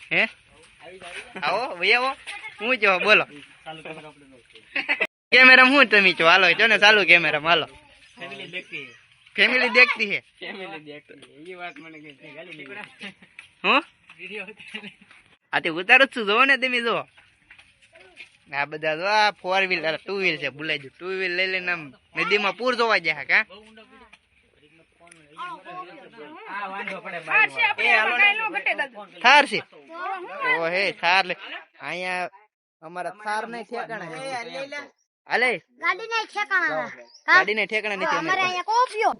હે આવો ભાઈ આવો હું જો બોલો કેમેરા હું તમે છો હાલો જો ને ચાલુ કેમેરા હાલો ફેમિલી દેખતી હે એ વાત મને હું આથી ઉતારો છું જોવો ને તમે જો આ બધા જો આ 4 વ્હીલ 2 વ્હીલ છે ભૂલાઈ ગયું 2 વ્હીલ લઈ લઈને આમ નદીમાં પૂર જોવા જાય કા થાર છે ઓ હે થાર લે અહીંયા અમારા થાર નહીં ઠેકાણા અલે ગાડી નહીં ઠેકાણા નથી અમારે અહીંયા કોપીઓ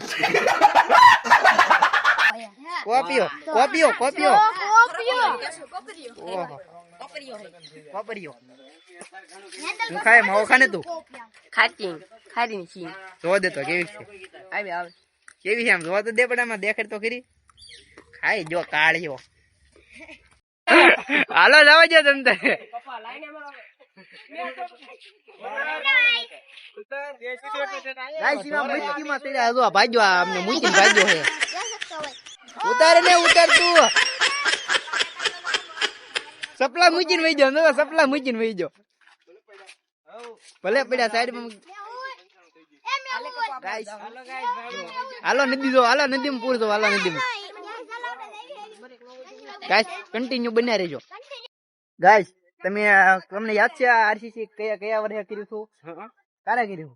હું ખાય માવો ખાને તું ખાટી ની જોવા દે તો કેવી છે આવે કેવી છે આમ જોવા તો દે પણ આમાં દેખાડ તો ખરી ખાઈ જો કાળ્યો હાલો લાવો જો તમ તારે ઉતારે ને ઉતાર તું સપલા મૂકીને વહી જાવ સપલા મૂકીને વહી જાવ ભલે પડ્યા સાઈડ માં હાલો નદી જો હાલો નદી માં પૂર જો હાલો નદી માં ગાઈસ કન્ટિન્યુ બન્યા રહેજો ગાઈસ તમને યાદ છે આરસીસી કયા વર્ષે કર્યું હતું કારે કર્યું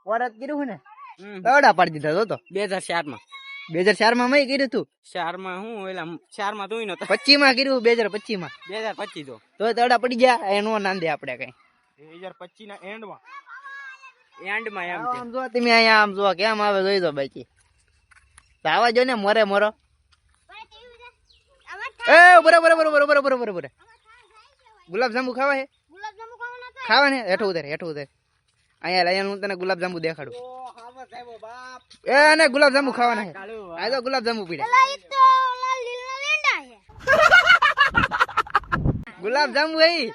વરત કર્યું ને દડા પાડી દીધા તો 2004 માં મેં કર્યું હતું 4 માં હું એલા 4 માં તું નતો 25 માં કર્યું 2025 માં 2025 તો દડા પડી ગયા એનો નાંદે આપણે કઈ 2025 ના એન્ડ માં આમ જો તમે અહીંયા આમ જો કેમ આવે જોઈ દો બાકી આવા જો ને મોરે મોરો એ બરાબર ગુલાબ જાંબુ ખાવા હે ખાવા ને હેઠું ઉતર અહીંયા હું તને ગુલાબ જાંબુ દેખાડું એ ને ગુલાબ જાંબુ ખાવાના હે આ તો ગુલાબ જાંબુ પીડ્યા ગુલાબ જાંબુ હે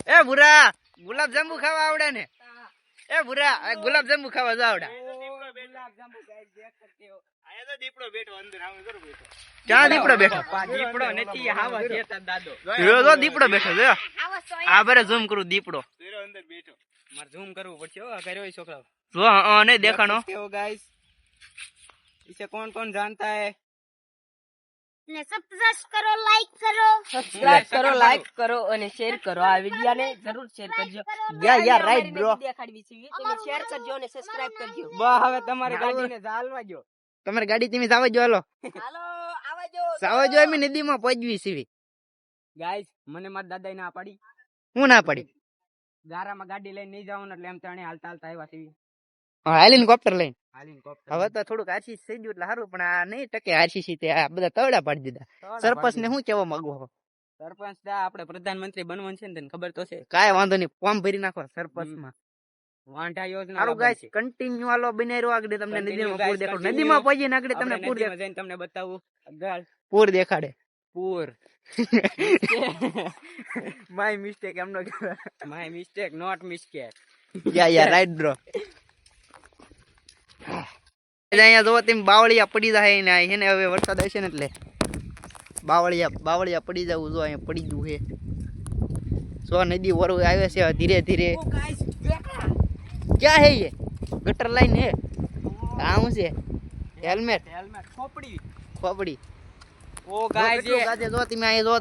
એ ભૂરા ગુલાબ જાંબુ ખાવા આવડે ને એ ભૂરા ગુલાબ જાંબુ ખાવા જો આવડે ક્યાં દીપડો બેઠો દીપડો નથી હાવા જેતા દાદો જો દીપડો બેઠો જો આ બરે ઝૂમ કરું દીપડો અંદર બેઠો માર ઝૂમ કરવું પડશે હો કર્યો છોકરા જો નહીં દેખાણો ગાઈસ इसे कौन कौन जानता है ને સબસ્ક્રાઇબ કરો લાઈક કરો અને શેર કરો આ વિડિયો ને જરૂર શેર કરજો યા રાઈટ બ્રો દેખાડવી છે તમે શેર કરજો અને સબસ્ક્રાઇબ કરજો બા હવે તમારી ગાડીને ચાલવા જો તમારી ગાડી તમે જાવ જો હાલો આવજો એમ નદીમાં પહોંચવી સીવી ગાઈસ મને મારા દાદાએ ના પાડી હું ના પાડી ગારામાં ગાડી લઈને નહીં જાવ ને એટલે એમ તણે હાલતા આવ્યા સીવી હેલિકોપ્ટર લઈને હવે તો થોડુંક આરસીસી થઈ ગયું એટલે સારું પણ આ નહીં ટકે આરસીસી તે આ બધા તવડા પાડી દીધા સરપંચ ને શું કેવા માંગુ સરપંચ આપણે પ્રધાનમંત્રી બનવાનું છે ને તને ખબર તો છે કાંઈ વાંધો નહીં ફોર્મ ભરી નાખો સરપંચ માં વાંઢા યોજના સારું ગાઈસ કન્ટિન્યુ હાલો બનાવ્યો આગળ તમને નદીમાં પૂર દેખાડું નદીમાં પહોંચીને આગળ તમને પૂર જઈને તમને બતાવું પૂર દેખાડે પૂર માય મિસ્ટેક એમ નો કહેવાય માય મિસ્ટેક નોટ મિસ્ટેક યા રાઈટ બ્રો અહીંયા જો તેમ બાવળિયા પડી જાય ને એને હવે વરસાદ આવશે ને એટલે બાવળિયા પડી જવું જો અહીંયા પડી ગયું છે સો નદી વરવું આવે છે ધીરે ધીરે ક્યાં હે ये ગટર લાઈન હે આમ છે હેલ્મેટ ખોપડી ઓ ગાઈસ જો તમે અહીંયા જો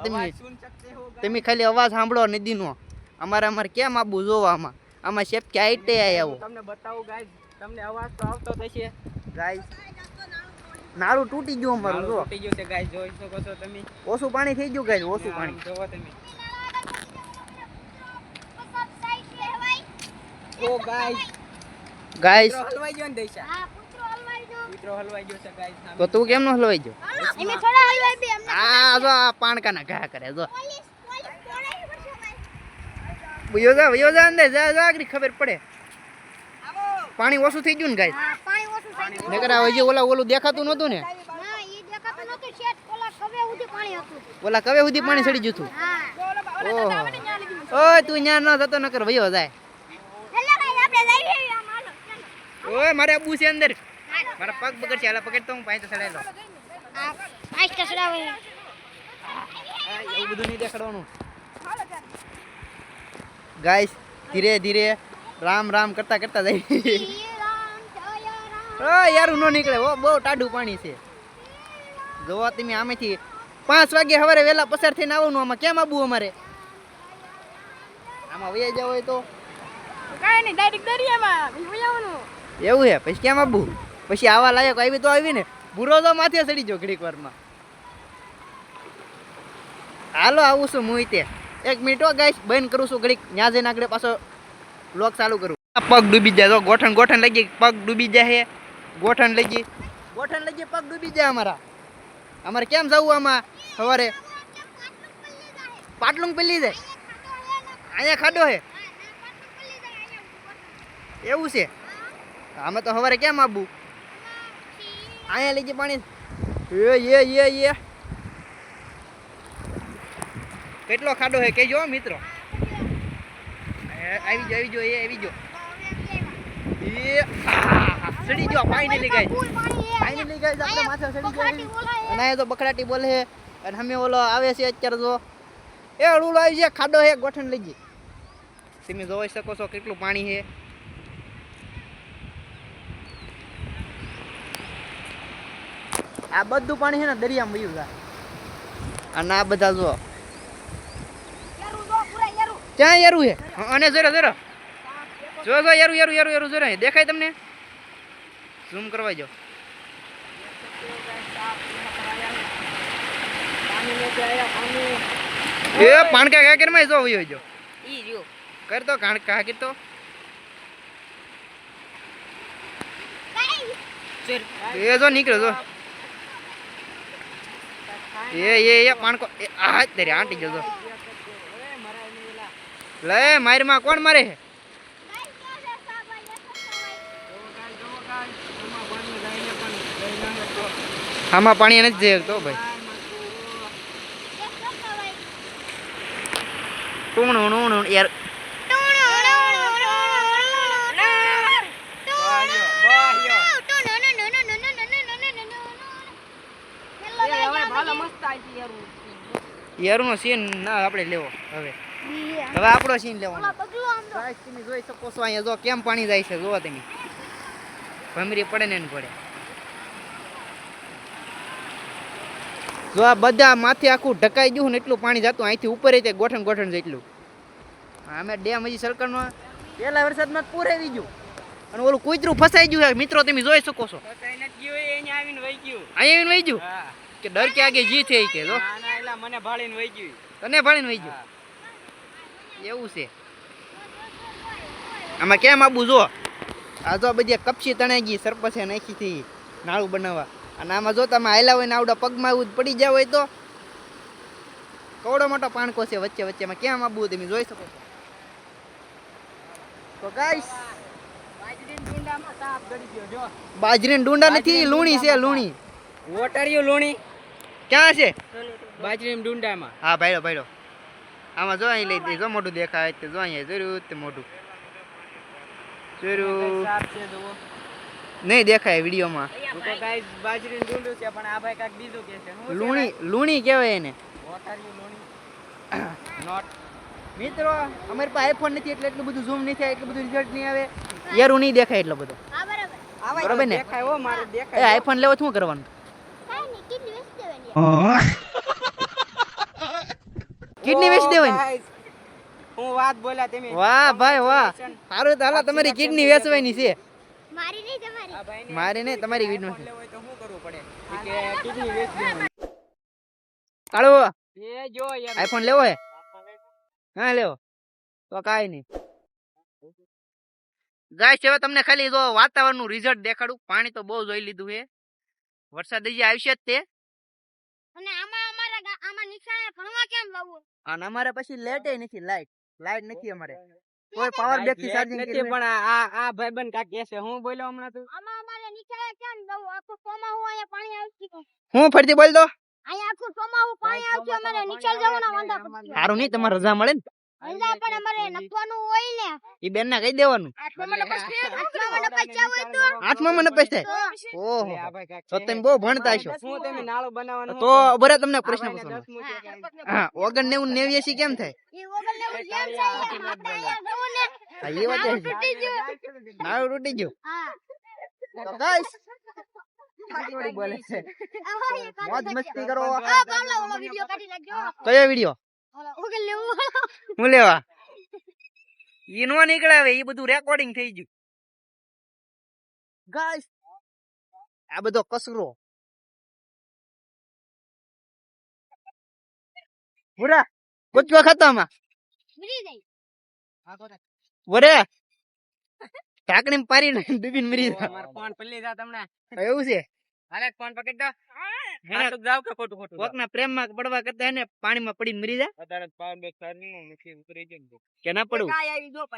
તમે ખાલી અવાજ સાંભળો નદીનો અમારે કેમ આબુ જોવા આમાં શેપ કે આઈટે આવો તમને બતાવું ગાઈસ તમને અવાજ તો આવતો થશે ગાઈસ નાળું તૂટી ગયું અમારું જો તૂટી ગયું છે ગાઈસ જોઈ શકો છો તમે ઓછું પાણી થઈ ગયું ગાઈસ ઓછું પાણી જોવો તમે ઓ ગાઈસ હલવાઈ ગયો ને દઈશા હા પુત્રો હલવાઈ ગયો છે ગાઈસ તો તું કેમ નો હલવાઈ ગયો એમે થોડા હલવાઈ બે આ જો પાણકાના ઘા કરે જો વયો જા અંદર જા આગળ ખબર પડે પાણી ઓછું થઈ ગયું ને ગાઈસ હા પાણી ઓછું થઈ ગયું નકર આ હજી ઓલું દેખાતું નહોતું ને ના ઈ દેખાતું નહોતું શેટ ઓલા કવે સુધી પાણી હતું ઓલા કવે સુધી પાણી ચડી ગયું હતું હા ઓય તું ન્યા ન જતો નકર વયો જાય હેલો ગાઈસ આપણે જઈએ આમ હાલો ઓય મારે આબુ છે અંદર મારા પગ બગડ છે હાલા પકડ તો હું પાણી તો ચડાઈ લો આ એવું બધું નહીં દેખાડવાનું. ગાઈસ ધીરે ધીરે રામ રામ કરતા કરતા જાય. યાર નો નીકળે હો, બહુ ટાઢું પાણી છે. જોવો તમે આમેથી 5 વાગે સવારે વહેલા પસાર થઈને આવવાનું. આમાં કેમ આવવું અમારે? આમાં વયા જાવ હોય તો કાઈ નહીં, ડાયરેક્ટ દરિયામાં આવવાનું. એવું છે? પછી કેમ આવવું? પછી આવા લાયક આવી તો આવી ને. બુરો તો માથે ચડી ગયો ઘડીક વારમાં. હાલો આવું છું હું તે. 1 મિનિટ હો ગાઈસ, બંધ કરું છું ઘડીક. ત્યાં જઈને આગળ પાછો બ્લોગ ચાલુ કરું. પગ ડૂબી જાય તો ગોઠણ ગોઠણ લઈ ગઈ, પગ ડૂબી જાય. ગોઠણ લઈ ગઈ, ગોઠણ લઈ ગઈ, પગ ડૂબી જાય અમારા. અમારે કેમ જવું આમાં સવારે? પાટલું પલ્લી જાય. અહીંયા ખાડો હે. એવું છે? અમે તો સવારે કેમ આવવું? અહીંયા લઈ ગઈ પાણી. એ કેટલો ખાડો હે કેજો મિત્રો. આવી જો એ આવી જો. એ સડી ગયો ફાઇનલી ગાઈસ. ફાઇનલી ગાઈસ આપણે માથે સડી ગયો. અને આ તો બખડાટી બોલે છે. અને અમે ઓલો આવે છે અત્યારે જો. એ અળુલો આવી છે, ખાડો હે, ગોઠણ લઈ ગઈ. તમે જોઈ શકો છો કેટલું પાણી છે. આ બધું પાણી છે ને દરિયામાં વયું જાય. અને આ બધા જો ક્યાં યારું છે. અને જરા જો યારું જરા દેખાય તમને? ઝૂમ કરવા જો. એ પાણકા કાકર માં જો વયો જો. ઈ જો કર તો કાણકા કાકર તો. એ જો નીકળ્યો જો. એ પાણકો આ તેરી આંટી જો. લે મારમાં કોણ મારે છે? આમાં પાણી નથી જતો ભાઈ. ટૂણું યાર. યારનો સીન ના આપણે લેવો. હવે આપણો સીન લેવાનો. ગાઈસ તમે જોઈ શકો છો અહીંયા જો કેમ પાણી જાય છે. જોવો તમે, ભમરી પડે ને પડે. જો આ બધા માથે આખું ઢકાઈ ગયું ને એટલું પાણી જતું. અહીંથી ઉપર તે ગોઠણ ગોઠણ જેટલું. અમે ડેમ હજી સરકારનો પહેલા વરસાદમાં પૂર આવી ગયું. અને ઓલું કૂતરું ફસાઈ ગયું મિત્રો, તમે જોઈ શકો છો. અહીંયા આવીને વહી ગયું કે ડર કે આગે જી થઈ કે જો મને ભાળીને વહી ગયું. તને ભાળીને વહી ગયું એવું છે. આમાં કેમ આબુ જો. આ જો બધી કપસી તણાઈ ગઈ, સરપસે નાખી હતી નાળું બનાવવા. અને આમાં જો તમે હાલ્યા હોય ને આવડા પગમાં આવું પડી જાવ હોય તો કવડો મોટો પાણકો છે વચ્ચે વચ્ચેમાં. કેમ આબુ તમે જોઈ શકો છો. તો ગાઈસ બાજરીના ડુંડા નથી, લુણી છે લુણી. વોટરિયું લુણી ક્યાં છે? બાજરીના ડુંડામાં. હા ભાઈડો આમાં જો અહીં લઈ દે. જો મોટું દેખાય તો જો અહીંયા જોયું તે મોટું જોયું નહીં દેખાય વિડીયોમાં. બાજરીનું ડુંડું છે પણ આ ભાઈ કાક બીજું કે છે. લુણી કહેવાય એને. વોટરિયું લુણી નોટ. મિત્રો અમારી પાસે આઈફોન નથી એટલે એટલું બધું ઝૂમ નહીં થાય, એટલું બધું રિઝલ્ટ નહીં આવે. યારું નહીં દેખાય એટલો બધો. બરાબર ને? દેખાય હો મારે એ દેખાય. આઈફોન લેવો શું કરવાનું? કિડની વેચી દેવાની. હું વાત બોલ્યા તમે. વાહ ભાઈ વાહ, સારું તો હાલો તમારી કિડની વેચવાની છે. મારી નહીં તમારી. મારી નહીં તમારી કિડની. લેવો હોય તો શું કરવું પડે? કે કિડની વેચ દેવાની. કાળો એ જો યાર આઈફોન લેવો હે? હા લેવો તો કાઈ નહીં. ગાઈસ હવે તમને ખાલી જો વાતાવરણનું રિઝલ્ટ દેખાડું. પાણી તો બહુ જોઈ લીધું છે. વરસાદ હજી આવશે જ તે. અને આમાં નિશાળે ભણવા કેમ જવું? અને અમારે પછી લેટે નથી. લાઈટ નથી અમારે. કોઈ પાવર બેંક થી ચાર્જિંગ નથી પણ આ ભાઈબંધ કાક કે છે. હું બોલ્યો હમણાં તું? આમાં અમારે નિશાળે કેમ જવું? આખું ચોમાસું અહીંયા પાણી આવશે. હું ફરતી બોલ દો. અહીંયા આખું ચોમાસું પાણી આવશે. અમારે નિશાળ જવાના વાંધા પડશે. સારું નહીં તમારે રજા મળે ને. હંધા પણ અમારે નખવાનું હોય ને ઈ બેન ના કહી દેવાનું હાથમાં મને પૈસા હોય તો હાથમાં મને પૈસા ઓહો તો તમે બહુ ભણતા હશો હું તમે નાળો બનાવવાનો તો બરે તમને પ્રશ્ન પૂછવાનો હા 89 89 કેમ થાય ઈ ઓગળને હું જેમ છે આપણે અહીંયા જવું ને હા એ વાત છે તૂટી ગયું નાળું તૂટી ગયું હા તો ગાઈસ થોડી બોલે છે મોજ મસ્તી કરો આ બાવલા ઓલો વિડિયો કાઢી નાખ્યો કયો વિડિયો ઓલો ઓગળ લેવું હું લેવા ઈ નો નીકળે હવે ઈ બધું રેકોર્ડિંગ થઈ ગયું ગાઈસ આ બધો કસરો પૂરા કુચવા ખાતામાં મરી જાય વરે ઢાકણી પારીને ડૂબીને મરી જાય મારો ફોન પલ્લી જા તમને એવું છે હાલે ફોન પકડી દો હેને તો જાવ કે ખોટું ખોટું કોકના પ્રેમમાં પડવા કરતા એને પાણીમાં પડીને મરી જાય અત્યારે પાવર બેક સારી નું નથી ઉતરી ગયો કે ના પડવું કાય આવી જો પછી